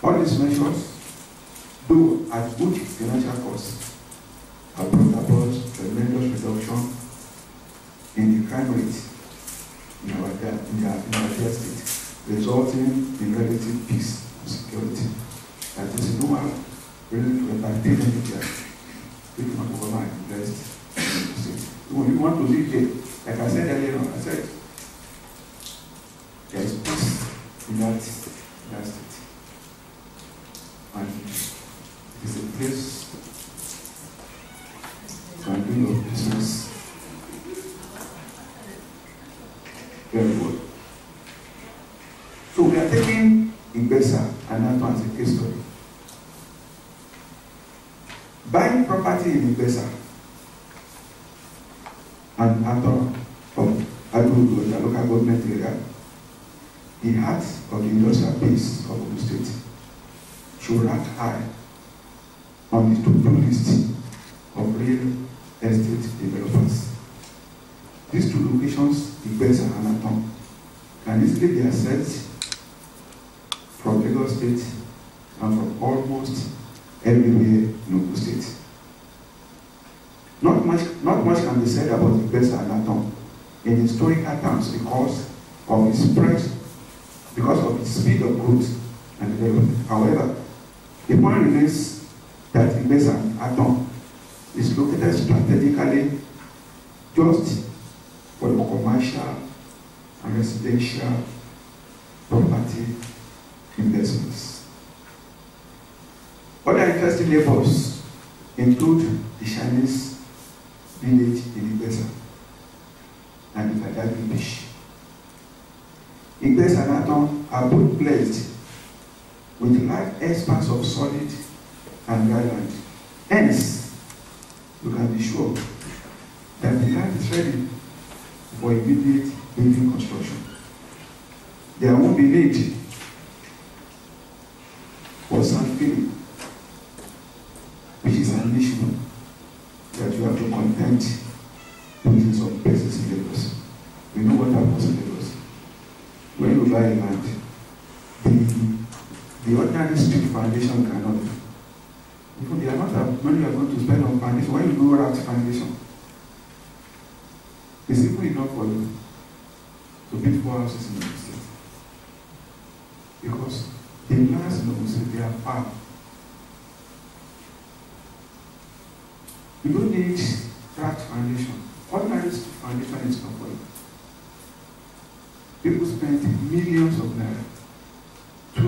All these measures, though at good financial cost, have brought about tremendous reduction in the crime rate in our dear state, resulting in relative peace and security. That is, no one really to entertain anywhere if you want to come and invest in the state. When you want to live there, like I said earlier on, I said there is peace in that state. And it is a place you can do your business very well. So we are taking Igbesa and that as a case study. Buying property in Igbesa and Aton of Adudu, the local government area, the heart of the industrial base of Ogun State, should rank high on the to-do list of real estate developers. These two locations, Igbesa and Aton, can easily be accessed from Lagos State and from almost everywhere in Ogun State. Not much can be said about Igbesa and Aton in historical terms because of its spread, because of its speed of growth and development. However, the point remains that Igbesa and Aton is located strategically just for the commercial and residential property investments. Other interesting neighbors include the Chinese village in Igbesa and the Kadagi Beach. Igbesa and Aton are both blessed with large expanse of solid and dry land. Hence, you can be sure that the land is ready for immediate building construction. There won't be need for sand filling, which is an issue that you have to contend with in some places in Lagos. We know what happens in Lagos. When you buy land, the ordinary street foundation cannot do. Even the amount of money you are going to spend on foundation, when you go out foundation, it's simple enough for you to build 4 houses in the state. Because the lands in the state, they are far. You don't need cracked foundation. Ordinary street foundation is not for you. People spend millions of naira to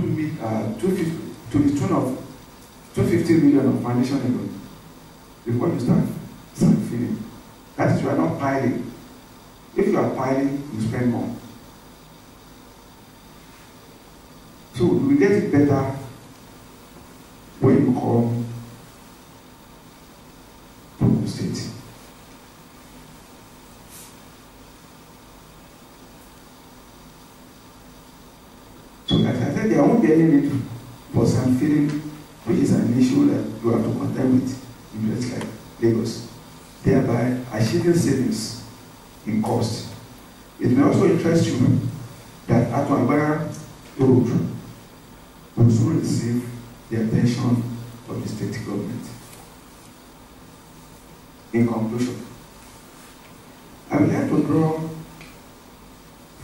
the tune of 250 million of foundation alone before you start sand filling. That is, you are not piling. If you are piling, you spend more. So we get it better when you come to Ogun State. So as I said, there won't be any need for sand filling, which is an issue that you have to contend with in places like Lagos, thereby achieving savings in cost. It may also interest you that Atuambara Road will soon receive the attention of the state government. In conclusion, I would like to draw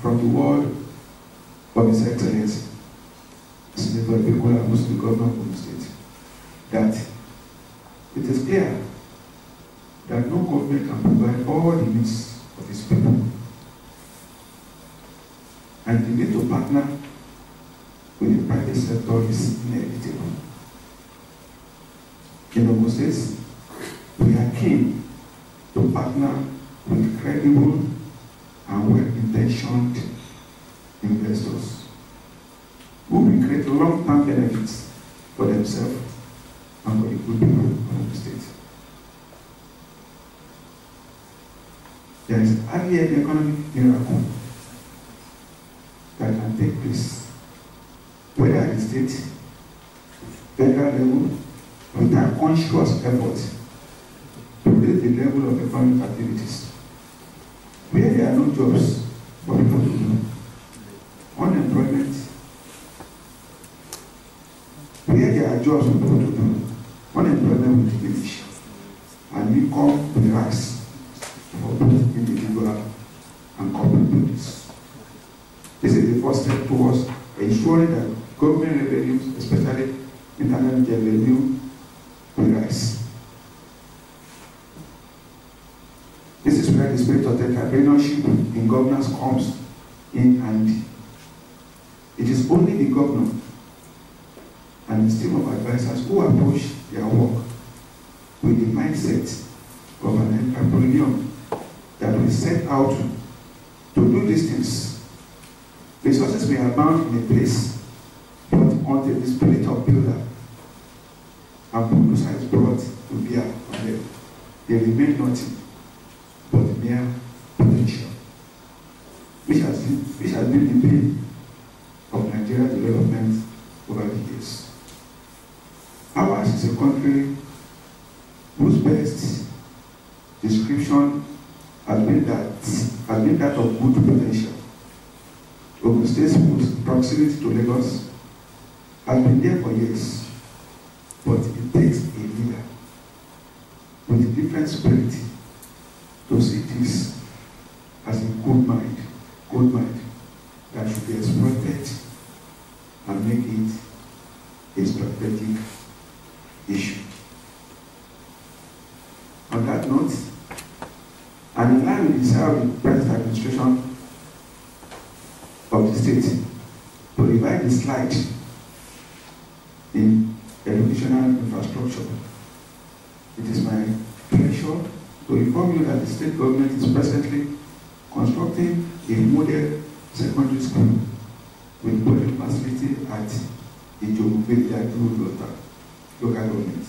from the word of His Excellency, Senator Bikola Muslim Governor of the state, that it is clear that no government can provide all the needs of its people. And the need to partner with the private sector is inevitable. In Ogun State, we are keen to partner with credible and well-intentioned investors who will create long-term benefits for themselves and for the good people of the state. There is hardly any economic miracle that can take place, whether at the state, federal level, without conscious effort to raise the level of economic activities. Where there are no jobs for people to do, unemployment there are jobs for people to do, unemployment will diminish, and income will rise for both individual and corporate bodies. This is the first step towards ensuring that government revenues, especially internal revenue, will rise. This is where the spirit of entrepreneurship in governance comes in handy. It is only the governor and his team of advisors who approach their work with the mindset of an entrepreneur that will set out to do these things. Resources may abound in a place, but until the spirit of builder and producer is brought to bear on them, they remain nothing but mere potential, which has been the pain of Nigeria's development over the years. Ours is a country whose best description has been that of good potential. Ogun State's proximity to Lagos has been there for years, but it takes a leader with a different spirit to see this as a good mind that should be exploited and make it a strategic issue. On that note, and in line with the desire of the present administration of the state to revive the slide in educational infrastructure, it is my pleasure to inform you that the state government is presently constructing a model secondary school with boarding facility at the Ijobu local government.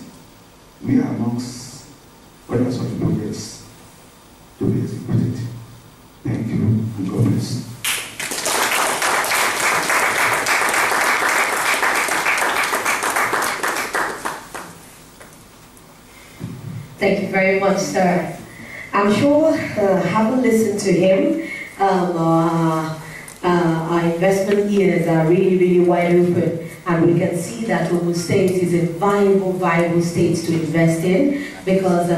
We are amongst other such projects to be executed. Thank you and God bless. Thank you very much, sir. I'm sure, having listened to him, our investment ears are really wide open, and we can see that Ogun State is a viable state to invest in, because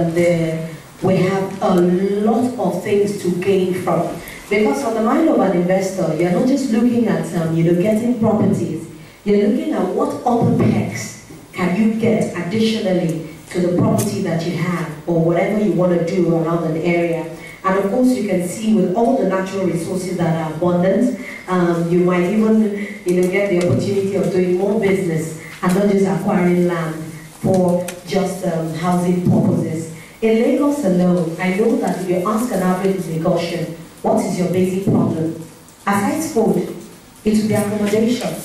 we have a lot of things to gain from it. Because on the mind of an investor, you're not just looking at getting properties, you're looking at what other perks can you get additionally to the property that you have, or whatever you want to do around an area. And of course, you can see with all the natural resources that are abundant, you might even get the opportunity of doing more business and not just acquiring land for just housing purposes. In Lagos alone, I know that if you ask an average Lagosian, what is your basic problem? Aside food, it will be accommodation.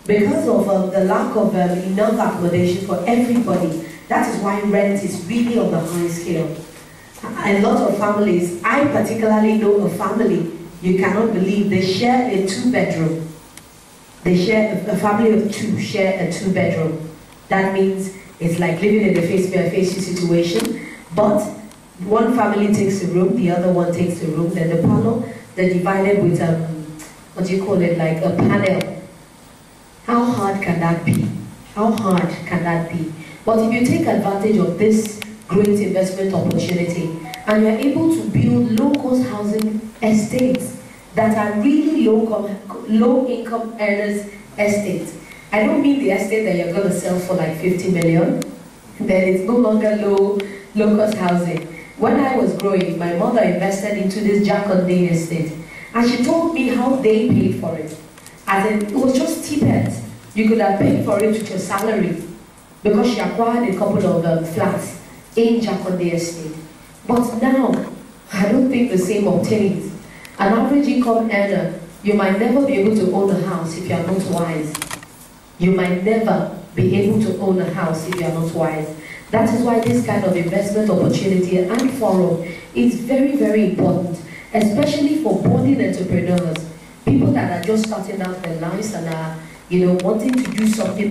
Because of the lack of enough accommodation for everybody, that is why rent is really on the high scale. A lot of families, I particularly know a family, you cannot believe, they share a 2-bedroom. They share, a family of 2 share a 2-bedroom. That means it's like living in a face-to-face situation, but one family takes a room, the other one takes a room, then the parlor, they're divided with, like a panel. How hard can that be? How hard can that be? But if you take advantage of this great investment opportunity and you're able to build low-cost housing estates that are really low-income earners estates. I don't mean the estate that you're going to sell for like 50 million. Then it's no longer low-cost housing. When I was growing, my mother invested into this Jaconde estate, and she told me how they paid for it. As in, it was just tippets. You could have paid for it with your salary, because she acquired a couple of flats in Jaconde estate. But now, I don't think the same obtains. An average income earner, you might never be able to own a house if you are not wise. You might never be able to own a house if you are not wise. That is why this kind of investment opportunity and forum is very important, especially for budding entrepreneurs, people that are just starting out their lives and are wanting to do something